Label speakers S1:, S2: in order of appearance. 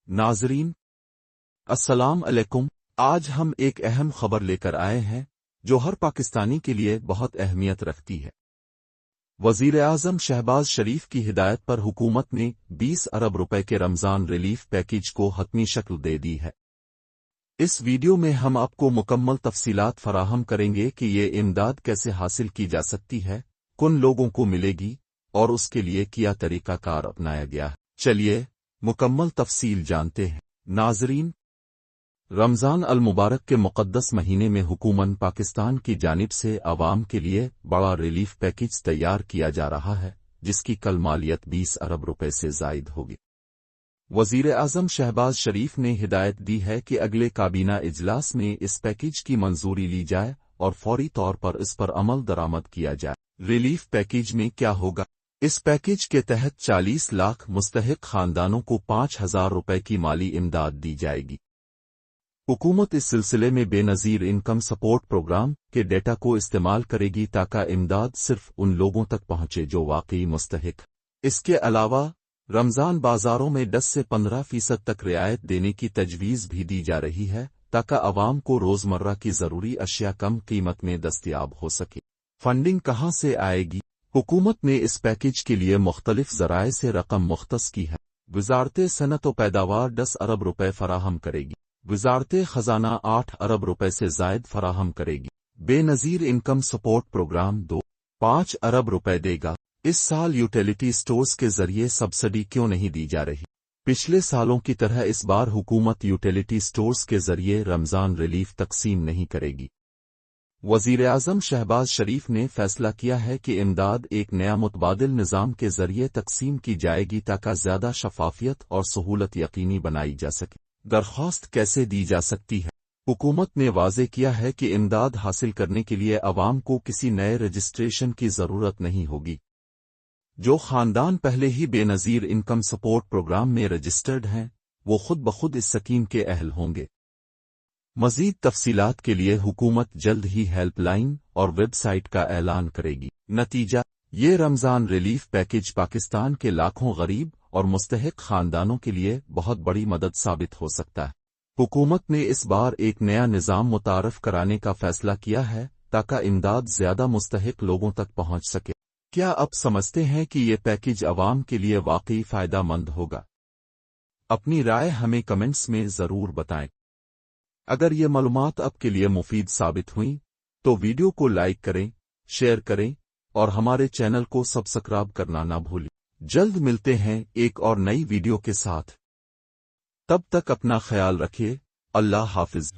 S1: नाजरीन, अस्सलाम अलैकुम। आज हम एक अहम खबर लेकर आए हैं जो हर पाकिस्तानी के लिए बहुत अहमियत रखती है। वजीर आजम शहबाज शरीफ की हिदायत पर हुकूमत ने 20 अरब रुपए के रमजान रिलीफ पैकेज को हतमी शक्ल दे दी है। इस वीडियो में हम आपको मुकम्मल तफसीलात फराहम करेंगे कि ये इमदाद कैसे हासिल की जा सकती है, किन लोगों को मिलेगी और उसके लिए क्या तरीकाकार अपनाया गया है। चलिए मुकम्मल तफसील जानते हैं। नाजरीन, रमजान अल मुबारक के मुक़द्दस महीने में हुकूमत पाकिस्तान की जानिब से आवाम के लिए बड़ा रिलीफ पैकेज तैयार किया जा रहा है, जिसकी कल मालियत 20 अरब रुपए से ज़ायद होगी। वज़ीर आज़म शहबाज शरीफ ने हिदायत दी है कि अगले काबीना इजलास में इस पैकेज की मंजूरी ली जाए और फौरी तौर पर इस पर अमल दरामद किया जाए। रिलीफ पैकेज में क्या होगा? इस पैकेज के तहत 40 लाख मुस्तहिक खानदानों को 5,000 रुपए की माली इमदाद दी जाएगी। हुकूमत इस सिलसिले में बेनज़ीर इनकम सपोर्ट प्रोग्राम के डेटा को इस्तेमाल करेगी ताकि इमदाद सिर्फ उन लोगों तक पहुंचे जो वाकई मुस्तहिक। इसके अलावा रमजान बाजारों में 10 से 15% तक रियायत देने की तजवीज़ भी दी जा रही है ताकि अवाम को रोज़मर्रा की ज़रूरी अशिया कम कीमत में दस्तयाब हो सके। फंडिंग कहाँ से आएगी? हुकूमत ने इस पैकेज के लिए मुख्तलिफ ज़राए से रकम मुख्तस की है। वज़ारत सनअत व पैदावार 10 अरब रुपए फराहम करेगी। वज़ारत खजाना 8 अरब रुपए से ज़ायद फराहम करेगी। बेनज़ीर इनकम सपोर्ट प्रोग्राम 2.5 अरब रुपए देगा। इस साल यूटिलिटी स्टोर्स के जरिए सब्सिडी क्यों नहीं दी जा रही? पिछले सालों की तरह इस बार हुकूमत यूटिलिटी स्टोर्स के जरिए रमजान रिलीफ तकसीम नहीं करेगी। वज़ीर आज़म शहबाज शरीफ ने फैसला किया है कि इमदाद एक नया मुतबादिल निज़ाम के जरिए तकसीम की जाएगी ताकि ज़्यादा शफाफियत और सहूलत यकीनी बनाई जा सके। दरख्वास्त कैसे दी जा सकती है? हुकूमत ने वाज़े किया है कि इमदाद हासिल करने के लिए अवाम को किसी नए रजिस्ट्रेशन की ज़रूरत नहीं होगी। जो खानदान पहले ही बेनज़ीर इनकम सपोर्ट प्रोग्राम में रजिस्टर्ड हैं, वो खुद ब खुद इस स्कीम के अहल होंगे। मज़ीद तफसीलात के लिए हुकूमत जल्द ही हेल्पलाइन और वेबसाइट का ऐलान करेगी। नतीजा, ये रमज़ान रिलीफ पैकेज पाकिस्तान के लाखों गरीब और मुस्तहिक खानदानों के लिए बहुत बड़ी मदद साबित हो सकता है। हुकूमत ने इस बार एक नया निज़ाम मुतारफ कराने का फैसला किया है ताकि इमदाद ज़्यादा मुस्तहिक लोगों तक पहुंच सके। क्या अब समझते हैं कि ये पैकेज अवाम के लिए वाकई फ़ायदा मंद होगा? अपनी राय हमें कमेंट्स में ज़रूर बताएं। अगर ये मालूमात आपके लिए मुफीद साबित हुई तो वीडियो को लाइक करें, शेयर करें और हमारे चैनल को सब्सक्राइब करना ना भूलें। जल्द मिलते हैं एक और नई वीडियो के साथ। तब तक अपना ख्याल रखिए। अल्लाह हाफिज।